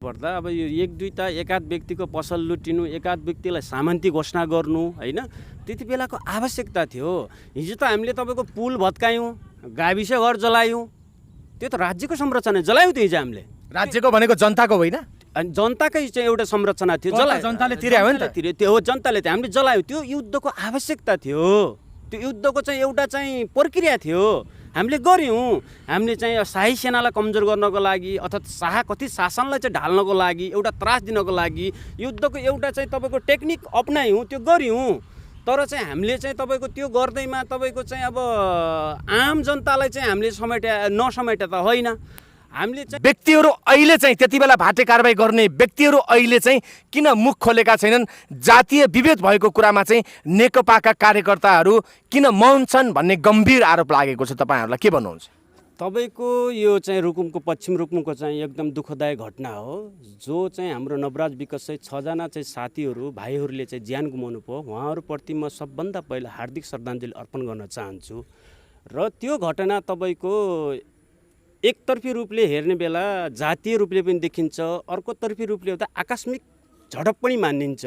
भन्नुपर्दा अब यो एक दुईटा एकाध व्यक्तिको पसल लुटिनु, एकाध व्यक्तिलाई सामन्ती घोषणा गर्नु हैन, त्यति बेलाको आवश्यकता थियो। हिजो त हामीले तपाईँको पुल भत्कायौँ, गाविस घर जलायौँ, त्यो त राज्यको संरचना जलायौँ। त्यो हिजो हामीले राज्यको भनेको जनताको होइन, अनि जनताकै चाहिँ एउटा संरचना थियो, जलायो। जनताले तिर्यो हो नि त। त्यो हो, जनताले त्यो हामीले जलायो। त्यो युद्धको आवश्यकता थियो, त्यो युद्धको चाहिँ एउटा चाहिँ प्रक्रिया थियो, हामीले गऱ्यौँ। हामीले चाहिँ शाही सेनालाई कमजोर गर्नको लागि अथवा कथित शासनलाई चाहिँ ढाल्नको लागि, एउटा त्रास दिनको लागि युद्धको एउटा चाहिँ तपाईँको टेक्निक अपनायौँ, त्यो गऱ्यौँ। तर चाहिँ हामीले चाहिँ तपाईँको त्यो गर्दैमा तपाईँको चाहिँ अब आम जनतालाई चाहिँ हामीले नसमेटे त होइन। हामीले चाहिँ व्यक्तिहरू अहिले चाहिँ त्यति बेला भाटे कारबाही गर्ने व्यक्तिहरू अहिले चाहिँ किन मुख खोलेका छैनन्? जातीय विभेद भएको कुरामा चाहिँ नेकपाका कार्यकर्ताहरू किन मौन छन् भन्ने गम्भीर आरोप लागेको छ। तपाईँहरूलाई के भन्नुहुन्छ? तपाईँको यो चाहिँ रुकुमको पश्चिम रुकुमको चाहिँ एकदम दुःखदायक घटना हो, जो चाहिँ हाम्रो नवराज विकास चाहिँ 6 जना चाहिँ साथीहरू भाइहरूले चाहिँ ज्यान गुमाउनु भयो। उहाँहरूप्रति म सबभन्दा पहिला हार्दिक श्रद्धाञ्जली अर्पण गर्न चाहन्छु। र त्यो घटना तपाईँको एकतर्फी रूपले हेर्ने बेला जातीय रूपले पनि देखिन्छ, अर्कोतर्फी रूपले त आकस्मिक झडप पनि मानिन्छ।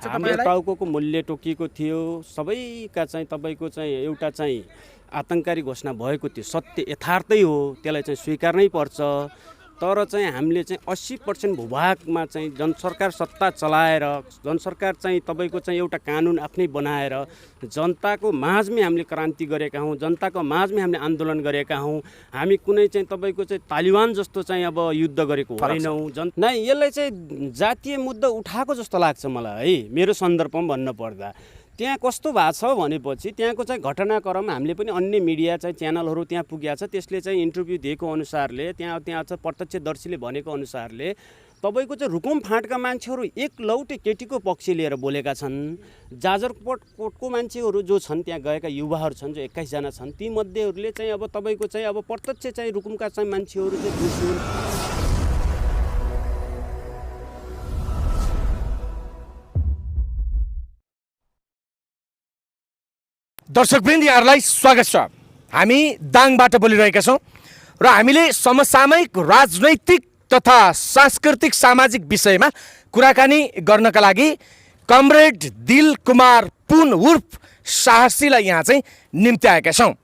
हाम्रो टाउको मूल्य तोकिएको थियो, सबैका चाहिँ तपाईँको चाहिँ एउटा चाहिँ आतङ्ककारी घोषणा भएको थियो, सत्य यथार्थै हो, त्यसलाई चाहिँ स्वीकार्नै पर्छ। तर चाहिँ हामीले चाहिँ 80% भूभागमा चाहिँ जनसरकार सत्ता चलाएर, जनसरकार चाहिँ तपाईँको चाहिँ एउटा कानुन आफ्नै बनाएर जनताको माझमै हामीले क्रान्ति गरेका हौँ, जनताको माझमै हामीले आन्दोलन गरेका हौँ। हामी कुनै चाहिँ तपाईँको चाहिँ तालिबान जस्तो चाहिँ अब युद्ध गरेको होइनौँ। नै यसलाई चाहिँ जातीय मुद्दा उठाएको जस्तो लाग्छ मलाई है, मेरो सन्दर्भमा भन्नु पर्दा। त्यहाँ कस्तो भएको छ भनेपछि त्यहाँको चाहिँ घटनाक्रम हामीले पनि अन्य मिडिया चाहिँ च्यानलहरू त्यहाँ पुगेको छ, त्यसले चाहिँ इन्टरभ्यू दिएको अनुसारले त्यहाँ चाहिँ प्रत्यक्षदर्शीले भनेको अनुसारले तपाईँको चाहिँ रुकुम फाँटका मान्छेहरू एक लौटे केटीको पक्ष लिएर बोलेका छन्। जाजरकोटको मान्छेहरू जो छन्, त्यहाँ गएका युवाहरू छन् जो 21 जना छन्, तीमध्येहरूले चाहिँ अब तपाईँको चाहिँ अब प्रत्यक्ष चाहिँ रुकुमका चाहिँ मान्छेहरू चाहिँ दोषी। दर्शकवृन्द, यहाँहरूलाई स्वागत छ। हामी दाङबाट बोलिरहेका छौँ र हामीले समसामयिक राजनैतिक तथा सांस्कृतिक सामाजिक विषयमा कुराकानी गर्नका लागि कमरेड दिल कुमार पुन उर्फ साहसीलाई यहाँ चाहिँ निम्ति आएका छौँ।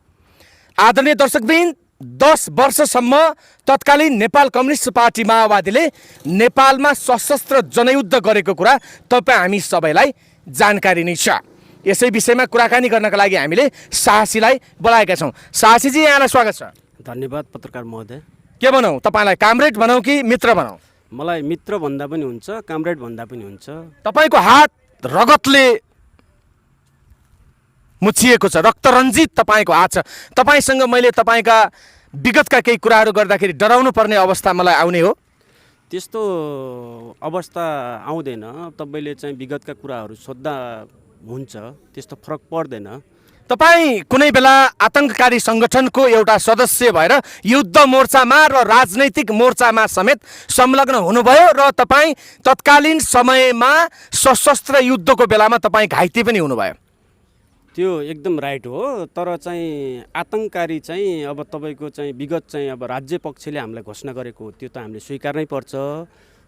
आदरणीय दर्शकवृन्द, 10 वर्षसम्म तत्कालीन नेपाल कम्युनिस्ट पार्टी माओवादीले नेपालमा सशस्त्र जनयुद्ध गरेको कुरा तपाईँ हामी सबैलाई जानकारी नै छ। यसै विषयमा कुराकानी गर्नका लागि हामीले साहसीलाई बोलाएका छौँ। साहसीजी, यहाँलाई स्वागत छ। धन्यवाद पत्रकार महोदय। के भनौँ, तपाईँलाई कामरेड भनौँ कि मित्र भनौँ? मलाई मित्र भन्दा पनि हुन्छ, कामरेड भन्दा पनि हुन्छ। तपाईँको हात रगतले मुछिएको छ, रक्तरञ्जित तपाईँको हात छ। तपाईँसँग मैले तपाईँका विगतका केही कुराहरू गर्दाखेरि डराउनु पर्ने अवस्था मलाई आउने हो? त्यस्तो अवस्था आउँदैन। तपाईँले चाहिँ विगतका कुराहरू सोद्धा हुन्छ, त्यस्तो फरक पर्दैन। तपाईँ कुनै बेला आतङ्ककारी सङ्गठनको एउटा सदस्य भएर युद्ध मोर्चामा र राजनैतिक मोर्चामा समेत संलग्न हुनुभयो र तपाईँ तत्कालीन समयमा सशस्त्र युद्धको बेलामा तपाईँ घाइते पनि हुनुभयो। त्यो एकदम राइट हो। तर चाहिँ आतङ्ककारी चाहिँ अब तपाईँको चाहिँ विगत चाहिँ अब राज्य पक्षले हामीलाई घोषणा गरेको हो, त्यो त हामीले स्वीकार्नै पर्छ।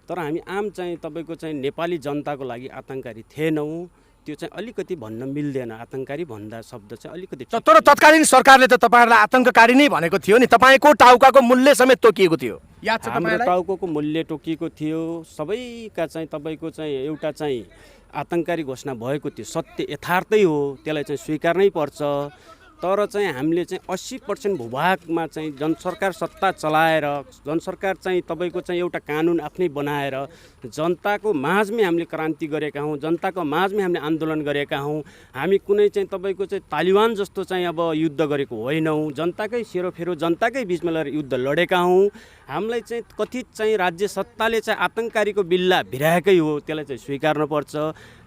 तर हामी आम चाहिँ तपाईँको चाहिँ नेपाली जनताको लागि आतङ्ककारी थिएनौँ, त्यो चाहिँ अलिकति भन्न मिल्दैन। आतङ्ककारी भन्दा शब्द चाहिँ अलिकति, तर तत्कालीन सरकारले त तपाईँहरूलाई आतङ्ककारी नै भनेको थियो नि। तपाईँको टाउकाको मूल्य समेत तोकिएको थियो, याद छ? हाम्रो टाउको मूल्य तोकिएको थियो, सबैका चाहिँ तपाईँको चाहिँ एउटा चाहिँ आतङ्ककारी घोषणा भएको थियो, सत्य यथार्थै हो, त्यसलाई चाहिँ स्वीकार्नै पर्छ। तर चाहिँ हामीले चाहिँ 80% भूभागमा चाहिँ जनसरकार सत्ता चलाएर, जनसरकार चाहिँ तपाईँको चाहिँ एउटा कानुन आफ्नै बनाएर जनताको माझमै हामीले क्रान्ति गरेका हौँ, जनताको माझमै हामीले आन्दोलन गरेका हौँ। हामी कुनै चाहिँ तपाईँको चाहिँ तालिबान जस्तो चाहिँ अब युद्ध गरेको होइनौँ, जनताकै सेरोफेरो जनताकै बिचमा लगेर युद्ध लडेका हौँ। हामीलाई चाहिँ कथित चाहिँ राज्य सत्ताले चाहिँ आतङ्ककारीको बिल्ला भिराएकै हो, त्यसलाई चाहिँ स्वीकार्नुपर्छ।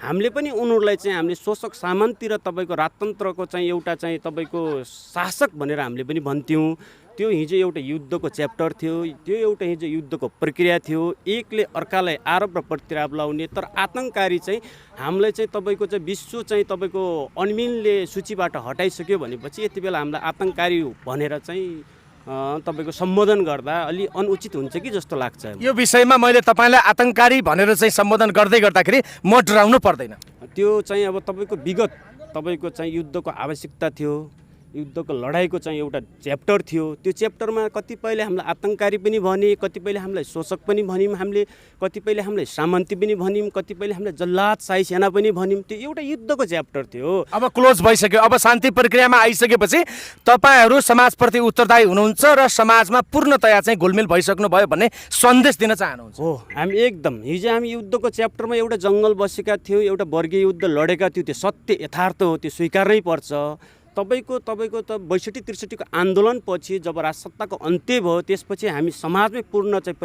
हामीले पनि उनीहरूलाई चाहिँ हामीले शोषक सामन्ती र तपाईँको राजतन्त्रको चाहिँ एउटा चाहिँ तपाईँको शासक भनेर हामीले पनि भन्थ्यौँ। त्यो हिजो एउटा युद्धको च्याप्टर थियो, त्यो एउटा हिजो युद्धको प्रक्रिया थियो, एकले अर्कालाई आरोप र प्रत्यारोप लाउने। तर आतङ्ककारी चाहिँ हामीलाई चाहिँ तपाईँको चाहिँ विश्व चाहिँ तपाईँको अनमिनले सूचीबाट हटाइसक्यो भनेपछि यति बेला हामीलाई आतङ्ककारी भनेर चाहिँ तपाईँको सम्बोधन गर्दा अलि अनुचित हुन्छ कि जस्तो लाग्छ। यो विषयमा मैले तपाईँलाई आतङ्ककारी भनेर चाहिँ सम्बोधन गर्दै गर्दाखेरि म डराउनु पर्दैन। त्यो चाहिँ अब तपाईँको विगत तपाईँको चाहिँ युद्धको आवश्यकता थियो, युद्धको लडाइँको चाहिँ एउटा च्याप्टर थियो। त्यो च्याप्टरमा कतिपयले हामीलाई आतङ्ककारी पनि भने, कतिपयले हामीलाई शोषक पनि भन्यौँ, हामीले कतिपयले हामीलाई सामन्ती पनि भन्यौँ, कतिपयले हामीलाई जल्लाद शाही सेना पनि भन्यौँ। त्यो एउटा युद्धको च्याप्टर थियो। अब क्लोज भइसक्यो। अब शान्ति प्रक्रियामा आइसकेपछि तपाईँहरू समाजप्रति उत्तरदायी हुनुहुन्छ र समाजमा पूर्णतया चाहिँ घुलमिल भइसक्नुभयो भन्ने सन्देश दिन चाहनुहुन्छ? हो, हामी एकदम हिजो हामी युद्धको च्याप्टरमा एउटा जङ्गल बसेका थियौँ, एउटा वर्गीय युद्ध लडेका थियौँ। त्यो सत्य यथार्थ हो, त्यो स्वीकार्नै पर्छ। तपाईँको त 62-63को आन्दोलनपछि जब राजसत्ताको अन्त्य भयो त्यसपछि हामी समाजमै पूर्ण चाहिँ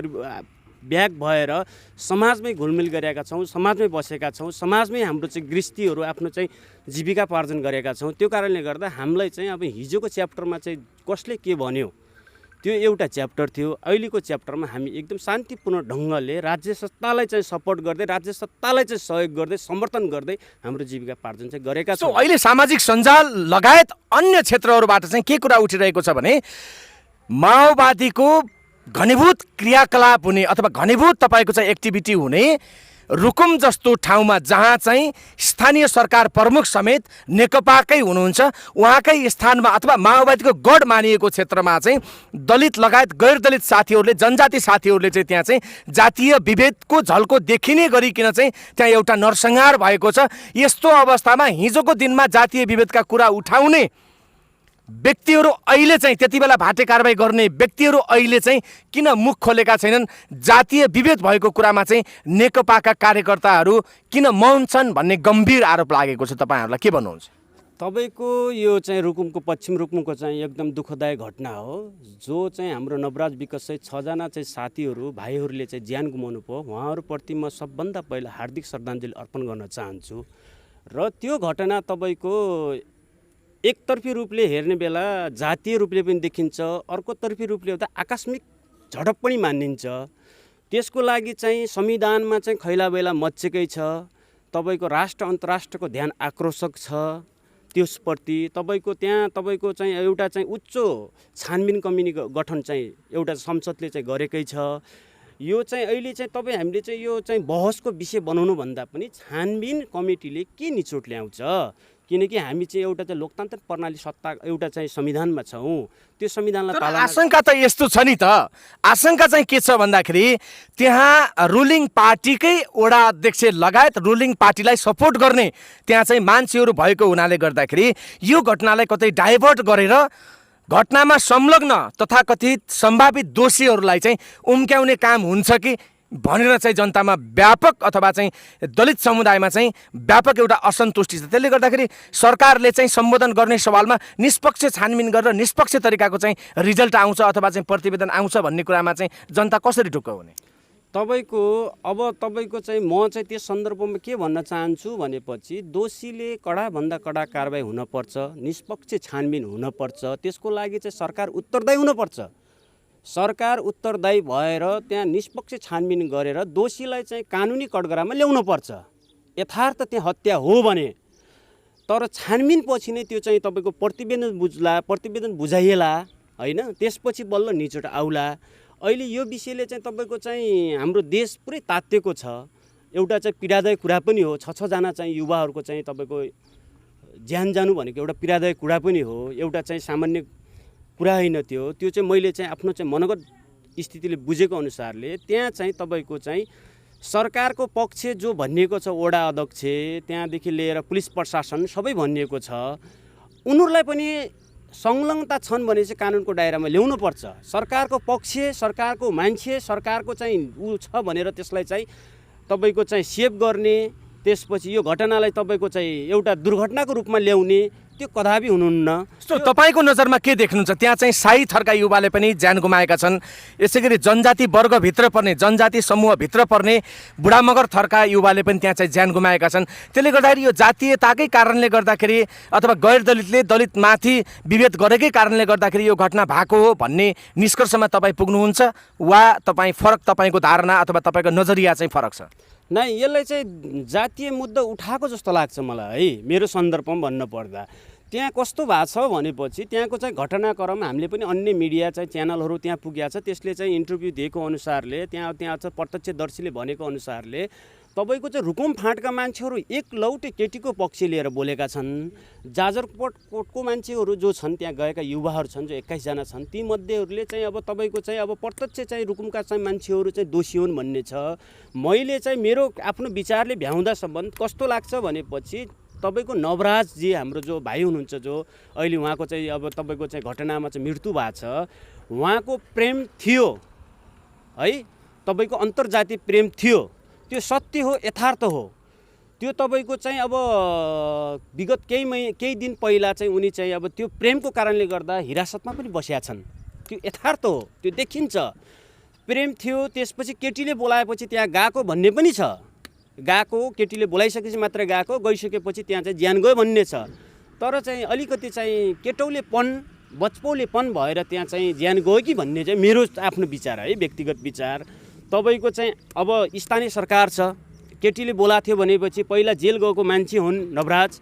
ब्याक भएर समाजमै घुलमिल गरेका छौँ, समाजमै बसेका छौँ, समाजमै हाम्रो चाहिँ गृहस्थीहरू आफ्नो चाहिँ जीविकापार्जन गरेका छौँ। त्यो कारणले गर्दा हामीलाई चाहिँ अब हिजोको च्याप्टरमा चाहिँ कसले के भन्यो त्यो एउटा च्याप्टर थियो। अहिलेको च्याप्टरमा हामी एकदम शान्तिपूर्ण ढङ्गले राज्य सत्तालाई चाहिँ सपोर्ट गर्दै, राज्य सत्तालाई चाहिँ सहयोग गर्दै, समर्थन गर्दै हाम्रो जीविकापार्जन चाहिँ गरेका छौँ। अहिले सामाजिक सञ्जाल लगायत अन्य क्षेत्रहरूबाट चाहिँ के कुरा उठिरहेको छ भने माओवादीको घनीभूत क्रियाकलाप हुने अथवा घनीभूत तपाईँको चाहिँ एक्टिभिटी हुने रुकुम जस्तो ठाउँमा जहाँ चाहिँ स्थानीय सरकार प्रमुख समेत नेकपाकै हुनुहुन्छ, उहाँकै स्थानमा अथवा माओवादीको गढ मानिएको क्षेत्रमा चाहिँ दलित लगायत गैर दलित साथीहरूले, जनजाति साथीहरूले चाहिँ त्यहाँ चाहिँ जातीय विभेदको झल्को देखिने गरिकन चाहिँ त्यहाँ एउटा नरसंहार भएको छ। यस्तो अवस्थामा हिजोको दिनमा जातीय विभेदका कुरा उठाउने व्यक्तिहरू अहिले चाहिँ त्यति बेला भाटे कारबाही गर्ने व्यक्तिहरू अहिले चाहिँ किन मुख खोलेका छैनन्? जातीय विभेद भएको कुरामा चाहिँ नेकपाका कार्यकर्ताहरू किन मौन छन् भन्ने गम्भीर आरोप लागेको छ। तपाईँहरूलाई के भन्नुहुन्छ? तपाईँको यो चाहिँ रुकुमको पश्चिम रुकुमको चाहिँ एकदम दुःखदायक घटना हो। जो चाहिँ हाम्रो नवराज विकास चाहिँ 6जना चाहिँ साथीहरू भाइहरूले चाहिँ ज्यान गुमाउनु भयो, उहाँहरूप्रति म सबभन्दा पहिला हार्दिक श्रद्धाञ्जली अर्पण गर्न चाहन्छु। र त्यो घटना तपाईँको एकतर्फी रूपले हेर्ने बेला जातीय रूपले पनि देखिन्छ, अर्कोतर्फी रूपले हुँदा आकस्मिक झडप पनि मानिन्छ। त्यसको लागि चाहिँ संविधानमा चाहिँ खैलाबैला मच्चेकै छ। तपाईँको राष्ट्र अन्तर्राष्ट्रको ध्यान आक्रोशक छ त्यसप्रति। तपाईँको त्यहाँ तपाईँको चाहिँ एउटा चाहिँ उच्च छानबिन कमिटी गठन चाहिँ एउटा संसदले चाहिँ गरेकै छ। यो चाहिँ अहिले चाहिँ तपाईँ हामीले चाहिँ यो चाहिँ बहसको विषय बनाउनु भन्दा पनि छानबिन कमिटीले के निचोड ल्याउँछ, किनकि हामी चाहिँ एउटा चाहिँ लोकतान्त्रिक प्रणाली सत्ता एउटा चाहिँ संविधानमा छौँ। त्यो संविधानलाई पालन आशंका त यस्तो छ नि त, आशंका चाहिँ के छ भन्दाखेरि त्यहाँ रुलिङ पार्टीकै वडा अध्यक्ष लगायत रुलिङ पार्टीलाई सपोर्ट गर्ने त्यहाँ चाहिँ मान्छेहरू भएको हुनाले गर्दाखेरि यो घटनालाई कतै डाइभर्ट गरेर घटनामा संलग्न तथाकथित सम्भावित दोषीहरूलाई चाहिँ उम्क्याउने काम हुन्छ कि भनेर चाहिँ जनतामा व्यापक अथवा चाहिँ दलित समुदायमा चाहिँ व्यापक एउटा असन्तुष्टि छ। त्यसले गर्दाखेरि सरकारले चाहिँ सम्बोधन गर्ने सवालमा निष्पक्ष छानबिन गरेर निष्पक्ष तरिकाको चाहिँ रिजल्ट आउँछ अथवा चाहिँ प्रतिवेदन आउँछ भन्ने कुरामा चाहिँ जनता कसरी ढुक्क हुने? तपाईँको अब तपाईँको चाहिँ म चाहिँ त्यस सन्दर्भमा के भन्न चाहन्छु भनेपछि दोषीले कडाभन्दा कडा कारबाही हुनपर्छ, निष्पक्ष छानबिन हुनपर्छ। त्यसको लागि चाहिँ सरकार उत्तरदायी हुनपर्छ। सरकार उत्तरदायी भएर त्यहाँ निष्पक्ष छानबिन गरेर दोषीलाई चाहिँ कानुनी कठघरामा ल्याउनुपर्छ। यथार्थ त्यहाँ हत्या हो भने, तर छानबिन पछि नै त्यो चाहिँ तपाईँको प्रतिवेदन बुझाइएला होइन, त्यसपछि बल्ल निचोट आउला। अहिले यो विषयले चाहिँ तपाईँको चाहिँ हाम्रो देश पुरै तातिएको छ। एउटा चाहिँ पीडादायक कुरा पनि हो। 6जना चाहिँ युवाहरूको चाहिँ तपाईँको ज्यान जानु भनेको एउटा पीडादायक कुरा पनि हो, एउटा चाहिँ सामान्य कुरा होइन। त्यो चाहिँ मैले चाहिँ आफ्नो चाहिँ मनोगत स्थितिले बुझेको अनुसारले त्यहाँ चाहिँ तपाईँको चाहिँ सरकारको पक्ष जो भनिएको छ, वडा अध्यक्ष त्यहाँदेखि लिएर पुलिस प्रशासन सबै भनिएको छ, उनीहरूलाई पनि संलग्नता छन् भने चाहिँ कानुनको दायरामा ल्याउनुपर्छ। सरकारको पक्ष, सरकारको मान्छे, सरकारको चाहिँ ऊ छ भनेर त्यसलाई चाहिँ तपाईँको चाहिँ सेभ गर्ने, त्यसपछि यो घटनालाई तपाईँको चाहिँ एउटा दुर्घटनाको रूपमा ल्याउने, त्यो कदापि हुनुहुन्न। तपाईँको नजरमा के देख्नुहुन्छ? त्यहाँ चाहिँ साई थरका युवाले पनि ज्यान गुमाएका छन्, यसै गरी जनजाति वर्गभित्र पर्ने, जनजाति समूहभित्र पर्ने बुढा मगर थरका युवाले पनि त्यहाँ चाहिँ ज्यान गुमाएका छन्। त्यसले गर्दाखेरि यो जातीयताकै कारणले गर्दाखेरि अथवा गैर दलितले दलितमाथि विभेद गरेकै कारणले गर्दाखेरि यो घटना भएको हो भन्ने निष्कर्षमा तपाईँ पुग्नुहुन्छ वा तपाईँ फरक, तपाईँको धारणा अथवा तपाईँको नजरिया चाहिँ फरक छ? नै, यसलाई चाहिँ जातीय मुद्दा उठाएको जस्तो लाग्छ मलाई है, मेरो सन्दर्भमा भन्नुपर्दा। त्यहाँ कस्तो भएको छ भनेपछि त्यहाँको चाहिँ घटनाक्रम हामीले पनि अन्य मिडिया चाहिँ च्यानलहरू त्यहाँ पुगेको छ, त्यसले चाहिँ इन्टरभ्यू दिएको अनुसारले त्यहाँ चाहिँ प्रत्यक्षदर्शीले भनेको अनुसारले तपाईँको चाहिँ रुकुम फाँटका मान्छेहरू एक लौटे केटीको पक्ष लिएर बोलेका छन्। जाजरकोटको मान्छेहरू जो छन्, त्यहाँ गएका युवाहरू छन् जो 21 जना छन्, ती मध्येहरूले चाहिँ अब तपाईँको चाहिँ अब प्रत्यक्ष चाहिँ रुकुमका चाहिँ मान्छेहरू चाहिँ दोषी हुन् भन्ने छ। मैले चाहिँ मेरो आफ्नो विचारले भ्याउँदासम्म कस्तो लाग्छ भनेपछि तपाईँको नवराजजी हाम्रो जो भाइ हुनुहुन्छ, जो अहिले उहाँको चाहिँ अब तपाईँको चाहिँ घटनामा चाहिँ मृत्यु भएको छ, उहाँको प्रेम थियो है, तपाईँको अन्तर्जातीय प्रेम थियो, त्यो सत्य हो, यथार्थ हो। त्यो तपाईँको चाहिँ अब विगत केही दिन पहिला चाहिँ उनी चाहिँ अब त्यो प्रेमको कारणले गर्दा हिरासतमा पनि बसेका छन्, त्यो यथार्थ हो, त्यो देखिन्छ। प्रेम थियो, त्यसपछि केटीले बोलाएपछि त्यहाँ गएको भन्ने पनि छ, गएको केटीले बोलाइसकेपछि मात्रै गएको, गइसकेपछि त्यहाँ चाहिँ ज्यान गयो भन्ने छ। तर चाहिँ अलिकति चाहिँ केटौलेपन बचपौलेपन भएर त्यहाँ चाहिँ ज्यान गयो कि भन्ने चाहिँ मेरो आफ्नो विचार है, व्यक्तिगत विचार। तपाईँको चाहिँ अब स्थानीय सरकार छ, केटीले बोलाएको थियो भनेपछि पहिला जेल गएको मान्छे हुन् नवराज,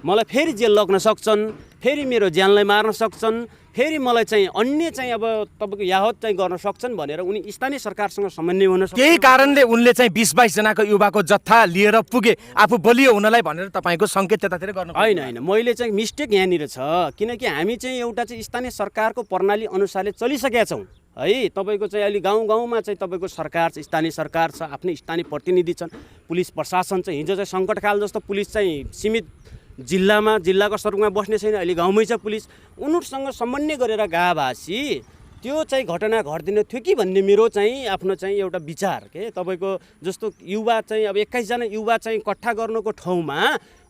मलाई फेरि जेल लग्न सक्छन्, फेरि मेरो ज्यानलाई मार्न सक्छन्, फेरि मलाई चाहिँ अन्य चाहिँ अब तपाईँको याहत चाहिँ गर्न सक्छन् भनेर उनी स्थानीय सरकारसँग समन्वय हुन सक्छ। केही कारणले उनले चाहिँ 20-22 जनाको युवाको जत्था लिएर पुगे आफू बलियो हुनलाई भनेर तपाईँको सङ्केत त्यतातिर गर्नु होइन होइन, मैले चाहिँ मिस्टेक यहाँनिर छ, किनकि हामी चाहिँ एउटा चाहिँ स्थानीय सरकारको प्रणाली अनुसारले चलिसकेका छौँ है। तपाईँको चाहिँ अहिले गाउँ गाउँमा चाहिँ तपाईँको सरकार छ, स्थानीय सरकार छ, आफ्नै स्थानीय प्रतिनिधि छन्, पुलिस प्रशासन छ। हिजो चाहिँ सङ्कटकाल जस्तो पुलिस चाहिँ सीमित जिल्लाको स्तरमा बस्ने छैन, अहिले गाउँमै छ पुलिस, उनीहरूसँग समन्वय गरेर गाभासी त्यो चाहिँ घटना घट्दैन थियो कि भन्ने मेरो चाहिँ आफ्नो चाहिँ एउटा विचार के। तपाईँको जस्तो युवा चाहिँ अब 21 जना युवा चाहिँ इकट्ठा गर्नुको ठाउँमा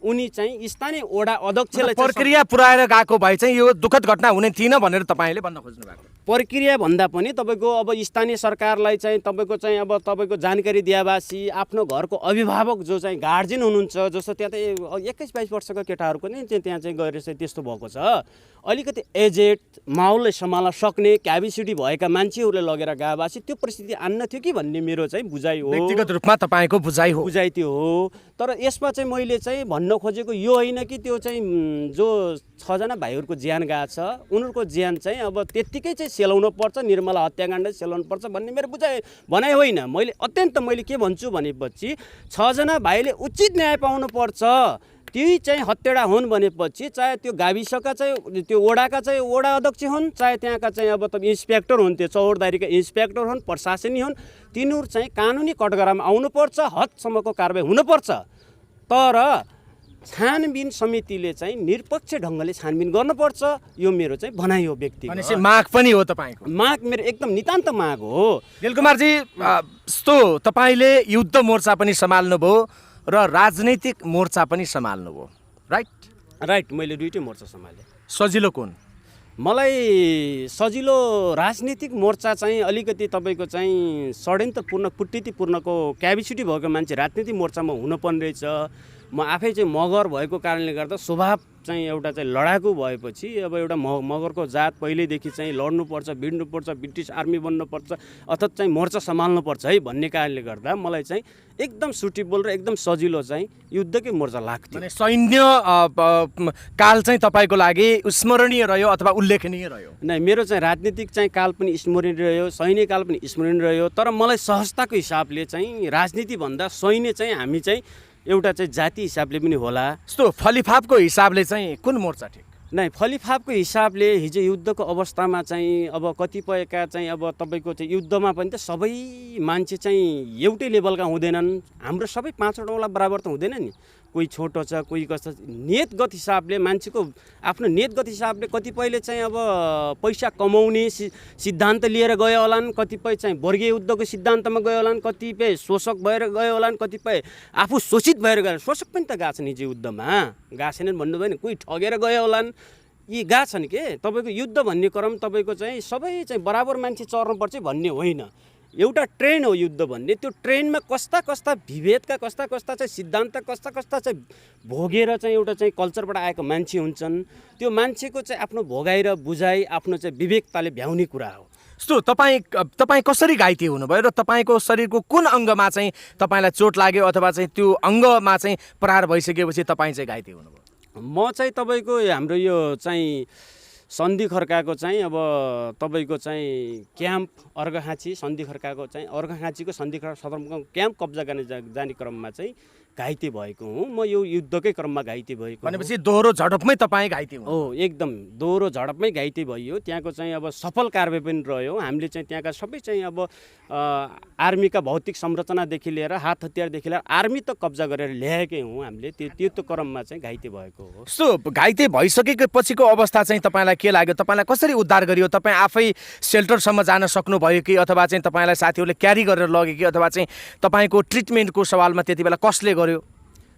उनी चाहिँ स्थानीय वडा अध्यक्षलाई प्रक्रिया पुऱ्याएर गएको भए चाहिँ यो दुःखद घटना हुने थिएन भनेर तपाईँले भन्न खोज्नु भएको। प्रक्रिया भन्दा पनि तपाईँको अब स्थानीय सरकारलाई चाहिँ तपाईँको चाहिँ अब तपाईँको जानकारी दिएपछि आफ्नो घरको अभिभावक जो चाहिँ गार्जियन हुनुहुन्छ, जस्तो त्यहाँ त 21-22 वर्षको केटाहरूको नि त्यहाँ चाहिँ गएर चाहिँ त्यस्तो भएको छ। अलिकति एजेड माहौललाई सम्हाल्न सक्ने क्यापेसिटी भएका मान्छेहरूले लगेर गएपछि त्यो परिस्थिति आन्न थियो कि भन्ने मेरो चाहिँ बुझाइ हो, व्यक्तिगत रूपमा तपाईँको बुझाइ हो। बुझाइ त्यो हो। तर यसमा चाहिँ मैले चाहिँ भन्न खोजेको यो होइन कि त्यो चाहिँ जो 6 जना भाइहरूको ज्यान गएको छ उनीहरूको ज्यान चाहिँ अब त्यत्तिकै चाहिँ सेलाउनु पर्छ, निर्मला हत्याकाण्ड सेलाउनु पर्छ भन्ने मेरो भनाइ होइन। मैले के भन्छु भनेपछि 6 जना भाइले उचित न्याय पाउनुपर्छ। त्यही चाहिँ हत्याडा हुन् भनेपछि चाहे त्यो गाविसका चाहिँ त्यो वडाका चाहिँ वडा अध्यक्ष हुन्, चाहे त्यहाँका चाहिँ अब त इन्सपेक्टर हुन्, त्यो चौरदारीका इन्सपेक्टर हुन्, प्रशासनिक हुन्, तिनीहरू चाहिँ कानुनी कटघरामा आउनुपर्छ, हदसम्मको कारबाही हुनुपर्छ। तर छानबिन समितिले चाहिँ निष्पक्ष ढङ्गले छानबिन गर्नुपर्छ, यो मेरो चाहिँ भनाइ हो व्यक्तिगत। भनेपछि माग पनि हो तपाईँको? माग मेरो एकदम नितान्त माग हो। दिलकुमारजी, यस्तो तपाईँले युद्ध मोर्चा पनि सम्हाल्नुभयो र राजनैतिक मोर्चा पनि सम्हाल्नुभयो, राइट। मैले दुईटै मोर्चा सम्हालेँ। सजिलो कुन? मलाई सजिलो राजनीतिक मोर्चा चाहिँ अलिकति तपाईँको चाहिँ षड्यन्त्रपूर्ण कुटनीतिपूर्णको क्यापेसिटी भएको मान्छे राजनीतिक मोर्चामा हुनुपर्ने रहेछ। म आफै चाहिँ मगर भएको कारणले गर्दा स्वभाव चाहिँ एउटा चाहिँ लडाकु भएपछि अब एउटा मगरको जात पहिल्यैदेखि चाहिँ लड्नुपर्छ, भिड्नुपर्छ, ब्रिटिस आर्मी बन्नुपर्छ अथवा चाहिँ मोर्चा सम्हाल्नुपर्छ है भन्ने कारणले गर्दा मलाई चाहिँ एकदम सुटेबल र एकदम सजिलो चाहिँ युद्धकै मोर्चा लाग्थ्यो। भने सैन्य काल चाहिँ तपाईँको लागि स्मरणीय रह्यो अथवा उल्लेखनीय रह्यो? नै, मेरो चाहिँ राजनीतिक चाहिँ काल पनि स्मरणीय रह्यो, सैन्य काल पनि स्मरणीय रह्यो। तर मलाई सहजताको हिसाबले चाहिँ राजनीतिभन्दा सैन्य चाहिँ हामी चाहिँ एउटा चाहिँ जाति हिसाबले पनि होला। यस्तो फलिफापको हिसाबले चाहिँ कुन मोर्चा ठिक? नै, फलिफापको हिसाबले हिजो युद्धको अवस्थामा चाहिँ अब कतिपयका चाहिँ अब तपाईँको चाहिँ युद्धमा पनि त सबै मान्छे चाहिँ एउटै लेभलका हुँदैनन्। हाम्रो सबै 5वटा बराबर त हुँदैन नि, कोही छोटो छ, कोही कस्तो। नियतगत हिसाबले मान्छेको आफ्नो नियतगत हिसाबले कतिपयले चाहिँ अब पैसा कमाउने सिद्धान्त लिएर गयो होलान्, कतिपय चाहिँ वर्गीय युद्धको सिद्धान्तमा गयो होलान्, कतिपय शोषक भएर गयो होलान्, कतिपय आफू शोषित भएर गयो। शोषक पनि त गएको छ निजी युद्धमा, गएको छैनन् भन्नु भएन, कोही ठगेर गयो होलान्, यी गएको छन् के। तपाईँको युद्ध भन्ने क्रम तपाईँको चाहिँ सबै चाहिँ बराबर मान्छे चढ्नुपर्छ भन्ने होइन, एउटा ट्रेन हो युद्ध भन्ने। त्यो ट्रेनमा कस्ता कस्ता विभेदका कस्ता कस्ता चाहिँ सिद्धान्त कस्ता कस्ता चाहिँ भोगेर चाहिँ एउटा चाहिँ कल्चरबाट आएको मान्छे हुन्छन्। त्यो मान्छेको चाहिँ आफ्नो भोगाइ र बुझाइ आफ्नो चाहिँ विवेकताले भ्याउने कुरा हो। यस्तो तपाईँ कसरी घाइते हुनुभयो र तपाईँको शरीरको कुन अङ्गमा चाहिँ तपाईँलाई चोट लाग्यो अथवा चाहिँ त्यो अङ्गमा चाहिँ प्रहार भइसकेपछि तपाईँ चाहिँ घाइते हुनुभयो? म चाहिँ तपाईँको हाम्रो यो चाहिँ सन्धि खर्काको चाहिँ अब तपाईँको चाहिँ क्याम्प अर्घाखाँची सन्धि खर्काको चाहिँ अर्घाखाँचीको सन्धि खर्का सदरमुकाम क्याम्प कब्जा गर्ने जाने क्रममा चाहिँ घाइते भएको हुँ। म यो युद्धकै क्रममा घाइते भएको भनेपछि दोहोरो झडपमै तपाईँ घाइते हुनु। हो, एकदम दोहोरो झडपमै घाइते भइयो। त्यहाँको चाहिँ अब सफल कारबाही पनि रह्यो। हामीले चाहिँ त्यहाँका सबै चाहिँ अब आर्मीका भौतिक संरचनादेखि लिएर हात हतियारदेखि लिएर आर्मी त कब्जा गरेर ल्याएकै हौँ हामीले। त्यो क्रममा चाहिँ घाइते भएको हो। सो घाइते भइसकेको पछिको अवस्था चाहिँ तपाईँलाई के लाग्यो? तपाईँलाई कसरी उद्धार गरियो? तपाईँ आफै सेल्टरसम्म जान सक्नुभयो कि अथवा चाहिँ तपाईँलाई साथीहरूले क्यारी गरेर लग्यो कि अथवा चाहिँ तपाईँको ट्रिटमेन्टको सवालमा त्यति बेला कसले गर्यो?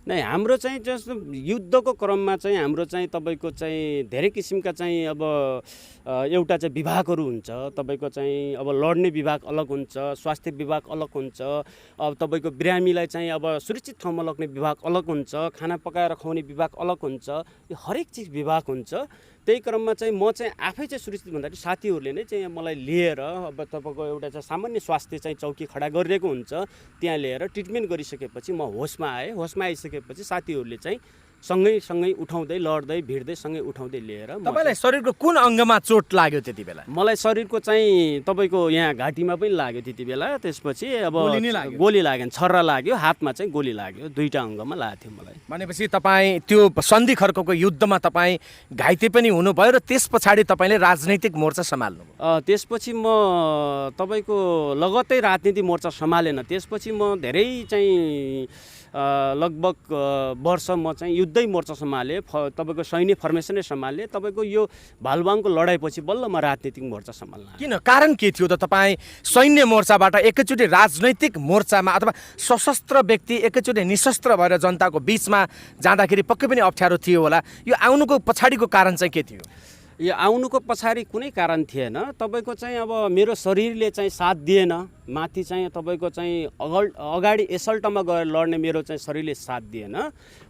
नै हाम्रो चाहिँ जस्तो युद्धको क्रममा चाहिँ हाम्रो चाहिँ तपाईँको चाहिँ धेरै किसिमका चाहिँ अब एउटा चाहिँ विभागहरू हुन्छ। तपाईँको चाहिँ अब लड्ने विभाग अलग हुन्छ, स्वास्थ्य विभाग अलग हुन्छ, अब तपाईँको बिरामीलाई चाहिँ अब सुरक्षित ठाउँमा लग्ने विभाग अलग हुन्छ, खाना पकाएर खुवाउने विभाग अलग हुन्छ। यो हरेक चिज विभाग हुन्छ। त्यही क्रममा चाहिँ म चाहिँ आफै चाहिँ सुरक्षित भन्दाखेरि साथीहरूले नै चाहिँ मलाई लिएर अब तपाईँको एउटा चाहिँ सामान्य स्वास्थ्य चाहिँ चौकी खडा गरिरहेको हुन्छ, त्यहाँ लिएर ट्रिटमेन्ट गरिसकेपछि म होसमा आएँ। होसमा आइसकेपछि साथीहरूले चाहिँ सँगै उठाउँदै लड्दै भिड्दै सँगै उठाउँदै लिएर तपाईँलाई शरीरको कुन अङ्गमा चोट लाग्यो त्यति बेला? मलाई शरीरको चाहिँ तपाईँको यहाँ घाँटीमा पनि लाग्यो त्यति बेला। त्यसपछि अब गोली लाग्यो, छर्रा लाग्यो, हातमा चाहिँ गोली लाग्यो, दुईवटा अङ्गमा लागेको थियो मलाई। भनेपछि तपाईँ त्यो सन्धि खर्कको युद्धमा तपाईँ घाइते पनि हुनुभयो र त्यस पछाडि तपाईँले राजनैतिक मोर्चा सम्हाल्नु? त्यसपछि म तपाईँको लगत्तै राजनीति मोर्चा सम्हालेन। त्यसपछि म धेरै चाहिँ लगभग वर्ष म चाहिँ युद्धै मोर्चा सम्हालेँ। तपाईँको सैन्य फर्मेसनै सम्हालेँ। तपाईँको यो भालुवाङको लडाइँपछि बल्ल म राजनीतिक मोर्चा सम्हाल्न। किन? कारण के थियो त? तपाईँ सैन्य मोर्चाबाट एकैचोटि राजनैतिक मोर्चामा अथवा सशस्त्र व्यक्ति एकैचोटि निशस्त्र भएर जनताको बिचमा जाँदाखेरि पक्कै पनि अप्ठ्यारो थियो होला। यो आउनुको पछाडिको कारण चाहिँ के थियो? यो आउनुको पछाडि कुनै कारण थिएन। तपाईँको चाहिँ अब मेरो शरीरले चाहिँ साथ दिएन। माथि चाहिँ तपाईँको चाहिँ अगाडि एसल्टमा गएर लड्ने मेरो चाहिँ शरीरले साथ दिएन।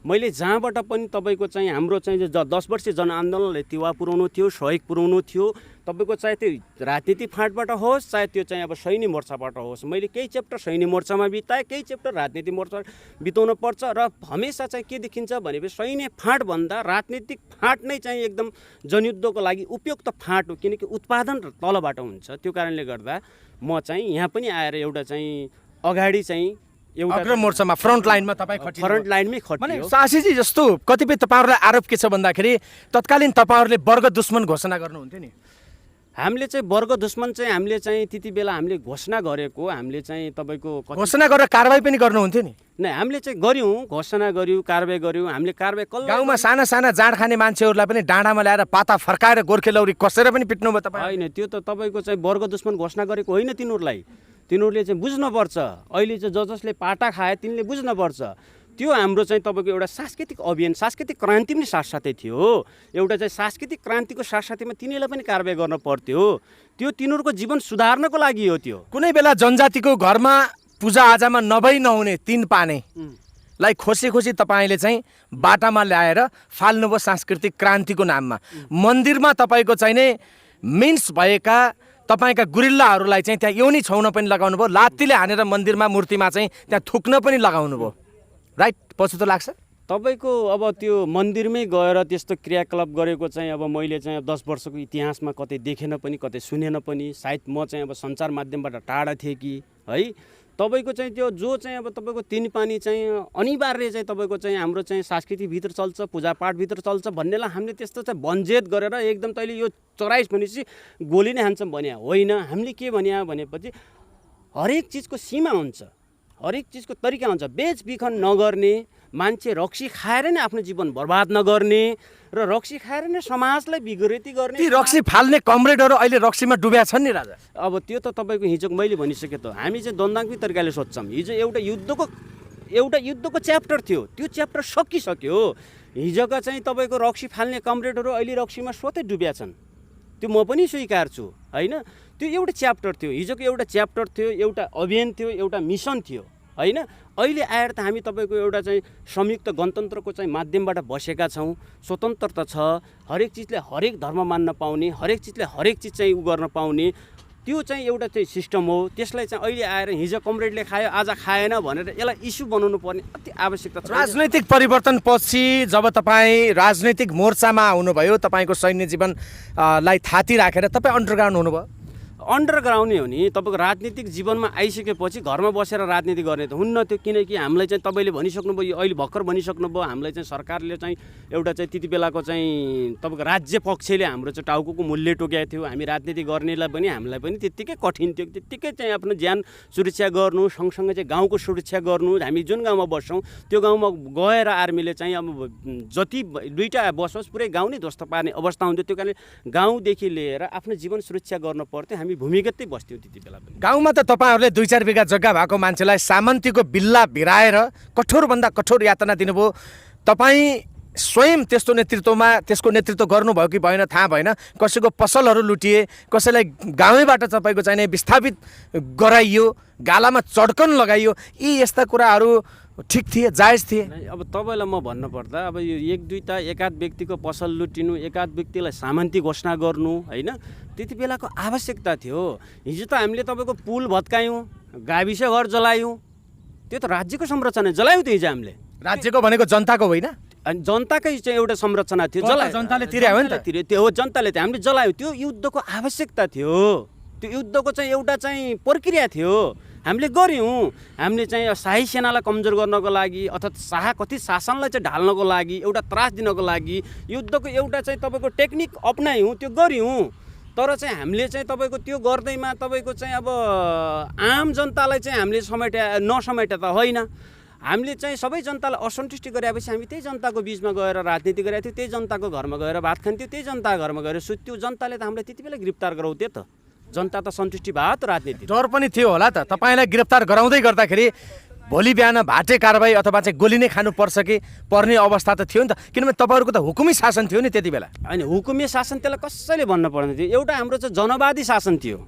मैले जहाँबाट पनि तपाईँको चाहिँ हाम्रो चाहिँ 10 वर्षीय जनआन्दोलनले टेवा पुर्याउनु थियो, सहयोग पुर्याउनु थियो। तपाईँको चाहे त्यो राजनीतिक फाँटबाट होस् चाहे त्यो चाहिँ अब सैन्य मोर्चाबाट होस्, मैले केही च्याप्टर सैन्य मोर्चामा बिताएँ, केही च्याप्टर राजनीतिक मोर्चा बिताउनु पर्छ। र हमेसा चाहिँ के देखिन्छ भनेपछि सैन्य फाँटभन्दा राजनीतिक फाँट नै चाहिँ एकदम जनयुद्धको लागि उपयुक्त फाँट हो, किनकि उत्पादन तलबाट हुन्छ। त्यो कारणले गर्दा म चाहिँ यहाँ पनि आएर एउटा चाहिँ अगाडि चाहिँ एउटा अग्र मोर्चामा फ्रन्ट लाइनमा तपाईँ खटिनु? फ्रन्ट लाइनमै खटियो। सासीजी जस्तो कतिपय तपाईँहरूलाई आरोप के छ भन्दाखेरि तत्कालीन तपाईँहरूले वर्ग दुश्मन घोषणा गर्नुहुन्थ्यो नि? हामीले चाहिँ वर्ग दुश्मन चाहिँ हामीले चाहिँ त्यति बेला हामीले घोषणा गरेको, हामीले चाहिँ तपाईँको घोषणा गरेर कारबाही पनि गर्नुहुन्थ्यो नि? नै, हामीले चाहिँ गऱ्यौँ, घोषणा गऱ्यौँ, कारबाही गऱ्यौँ। हामीले कारबाही गाउँमा साना साना जाँड खाने मान्छेहरूलाई पनि डाँडामा ल्याएर पाता फर्काएर गोर्खे लौरी कसेर पनि पिट्नुभयो तपाईँ? होइन, त्यो त तपाईँको चाहिँ वर्ग दुश्मन घोषणा गरेको होइन। तिनीहरूले चाहिँ बुझ्नुपर्छ। अहिले चाहिँ जसले पाटा खाए तिनले बुझ्नुपर्छ। त्यो हाम्रो चाहिँ तपाईँको एउटा सांस्कृतिक अभियान, सांस्कृतिक क्रान्ति पनि साथसाथै थियो। एउटा चाहिँ सांस्कृतिक क्रान्तिको साथसाथैमा तिनीहरूलाई पनि कारबाही गर्न पर्थ्यो। त्यो तिनीहरूको जीवन सुधार्नको लागि हो। त्यो कुनै बेला जनजातिको घरमा पूजाआजामा नहुने 3 पानेलाई खोसी तपाईँले चाहिँ बाटामा ल्याएर फाल्नुभयो सांस्कृतिक क्रान्तिको नाममा। मन्दिरमा तपाईँको चाहिँ नै मिन्स भएका तपाईँका गुरिल्लाहरूलाई चाहिँ त्यहाँ योनी छाउन पनि लगाउनु भयो, लात्तीले हानेर मन्दिरमा मूर्तिमा चाहिँ त्यहाँ थुक्न पनि लगाउनु भयो, राइट? पछि त लाग्छ तपाईँको अब त्यो मन्दिरमै गएर त्यस्तो क्रियाकलाप गरेको चाहिँ अब मैले चाहिँ 10 वर्षको इतिहासमा कतै देखेन पनि, कतै सुनेन पनि। सायद म चाहिँ अब सञ्चार माध्यमबाट टाढा थिएँ कि है। तपाईँको चाहिँ त्यो जो चाहिँ अब तपाईँको 3 पानी चाहिँ अनिवार्य चाहिँ तपाईँको चाहिँ हाम्रो चाहिँ संस्कृतिभित्र चल्छ, पूजापाठभित्र चल्छ भन्नेलाई हामीले त्यस्तो चाहिँ वञ्चित गरेर एकदम तैँले यो चराइस भनेपछि गोली नै हान्छौँ भने होइन। हामीले के भन्या भनेपछि हरेक चिजको सीमा हुन्छ, हरेक चिजको तरिका हुन्छ। बेचबिखन नगर्ने, मान्छे रक्सी खाएर नै आफ्नो जीवन बर्बाद नगर्ने र रक्सी खाएर नै समाजलाई विकृति गर्ने। ती रक्सी फाल्ने कमरेडहरू अहिले रक्सीमा डुब्या छन् नि राजा। अब त्यो त तपाईँको हिजो मैले भनिसकेँ त, हामी चाहिँ द्वन्द्वात्मक तरिकाले सोध्छौँ। हिजो एउटा युद्धको च्याप्टर थियो, त्यो च्याप्टर सकिसक्यो। हिजोका चाहिँ तपाईँको रक्सी फाल्ने कमरेडहरू अहिले रक्सीमा स्वतै डुब्या छन्, त्यो म पनि स्वीकार्छु होइन। त्यो एउटा च्याप्टर थियो, हिजोको एउटा च्याप्टर थियो, एउटा अभियान थियो, एउटा मिसन थियो होइन। अहिले आएर त हामी तपाईँको एउटा चाहिँ संयुक्त गणतन्त्रको चाहिँ माध्यमबाट बसेका छौँ। स्वतन्त्रता छ, हरेक चिजले हरेक धर्म मान्न पाउने, हरेक चिजले हरेक चिज चाहिँ उ गर्न पाउने। त्यो चाहिँ एउटा चाहिँ सिस्टम हो। त्यसलाई चाहिँ अहिले आएर हिजो कमरेडले खायो आज खाएन भनेर यसलाई इस्यु बनाउनु पर्ने अति आवश्यकता छ। राजनैतिक परिवर्तनपछि जब तपाईँ राजनैतिक मोर्चामा आउनुभयो, तपाईँको सैन्य जीवनलाई थाती राखेर तपाईँ अन्डरग्राउन्ड हुनुभयो। अन्डरग्राउन्ड हो नि तपाईँको राजनीतिक जीवनमा आइसकेपछि घरमा बसेर राजनीति गर्ने त हुन्न थियो। किनकि हामीलाई चाहिँ तपाईँले भनिसक्नुभयो, अहिले भर्खर भनिसक्नुभयो, हामीलाई चाहिँ सरकारले चाहिँ एउटा चाहिँ त्यति बेलाको चाहिँ तपाईँको राज्य पक्षले हाम्रो चाहिँ टाउको मूल्य टोकेको थियो। हामी राजनीति गर्नेलाई पनि हामीलाई पनि त्यत्तिकै कठिन थियो। त्यत्तिकै चाहिँ आफ्नो ज्यान सुरक्षा गर्नु, सँगसँगै चाहिँ गाउँको सुरक्षा गर्नु। हामी जुन गाउँमा बस्छौँ त्यो गाउँमा गएर आर्मीले चाहिँ अब जति दुईवटा बसोस् पुरै गाउँ नै ध्वस्त पार्ने अवस्था हुन्थ्यो। त्यो कारणले गाउँदेखि लिएर आफ्नो जीवन सुरक्षा गर्न पर्थ्यो। हामी भूमिगतै बस्थ्यौँ त्यति बेला पनि। गाउँमा त तपाईँहरूले 2-4 बिघा जग्गा भएको मान्छेलाई सामन्तीको बिल्ला भिराएर कठोरभन्दा कठोर यातना दिनुभयो। तपाईँ स्वयं त्यसको नेतृत्व गर्नुभयो कि भएन थाहा भएन। कसैको पसलहरू लुटिए, कसैलाई गाउँबाट तपाईँको चाहिने विस्थापित गराइयो, गालामा चड्कन लगाइयो। यी यस्ता कुराहरू ठिक थिए, जायज थिए? अब तपाईँलाई म भन्नुपर्दा अब यो एकाध व्यक्तिको पसल लुटिनु, एकाध व्यक्तिलाई सामन्ती घोषणा गर्नु होइन, त्यति बेलाको आवश्यकता थियो। हिजो त हामीले तपाईँको पुल भत्कायौँ, गाविस घर जलायौँ, त्यो त राज्यको संरचना जलायौँ। त्यो हिजो हामीले राज्यको भनेको जनताको होइन, अनि जनताकै चाहिँ एउटा संरचना थियो। जनताले तिर्यो हो नि त। त्यो हो जनताले त्यो हामीले जलायौँ। त्यो युद्धको आवश्यकता थियो। त्यो युद्धको चाहिँ एउटा चाहिँ प्रक्रिया थियो। हामीले गऱ्यौँ। हामीले चाहिँ शाही सेनालाई कमजोर गर्नको लागि अथवा कथित शासनलाई चाहिँ ढाल्नको लागि, एउटा त्रास दिनको लागि युद्धको एउटा चाहिँ तपाईँको टेक्निक अप्नायौँ, त्यो गऱ्यौँ। तर चाहिँ हामीले चाहिँ तपाईँको त्यो गर्दैमा तपाईँको चाहिँ अब आम जनतालाई चाहिँ हामीले नसमेटे त होइन। हामीले चाहिँ सबै जनतालाई असन्तुष्टि गरेपछि हामी त्यही जनताको बिचमा गएर राजनीति गरेका थियौँ। त्यही जनताको घरमा गएर भात खान्थ्यौँ, त्यही जनताको घरमा गएर सुत्थ्यौँ। जनताले त हामीलाई त्यति बेला गिरफ्तार गराउँथ्यो त। जनता त सन्तुष्टि भयो त। राजनीति डर पनि थियो होला त। तपाईँलाई गिरफ्तार गराउँदै गर्दाखेरि भोलि बिहान भाटे कारबाही अथवा चाहिँ गोली नै खानुपर्छ कि पर्ने अवस्था त थियो नि त। किनभने तपाईँहरूको त हुकुमी शासन थियो नि त्यति बेला। होइन, हुकुमी शासन त्यसलाई कसैले भन्न पर्दैन थियो। एउटा हाम्रो चाहिँ जनवादी शासन थियो।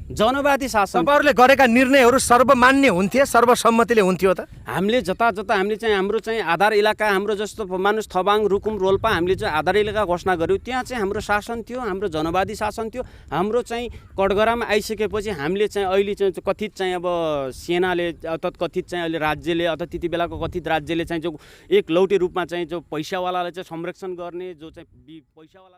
जनवादी शासन। तपाईँहरूले गरेका निर्णयहरू सर्वमान्य हुन्थे, सर्वसम्मतिले हुन्थ्यो त? हामीले जता हामीले चाहिँ हाम्रो चाहिँ आधार इलाका, हाम्रो जस्तो मानुस थबाङ, रुकुम, रोल्पा हामीले चाहिँ आधार इलाका घोषणा गऱ्यौँ। त्यहाँ चाहिँ हाम्रो शासन थियो, हाम्रो जनवादी शासन थियो। हाम्रो चाहिँ कटघरामा आइसकेपछि हामीले चाहिँ अहिले चाहिँ कथित चाहिँ अब सेनाले अथवा कथित चाहिँ अहिले राज्यले अथवा त्यति बेलाको कथित राज्यले चाहिँ जो एक लौटे रूपमा चाहिँ जो पैसावालालाई चाहिँ संरक्षण गर्ने जो चाहिँ पैसावाला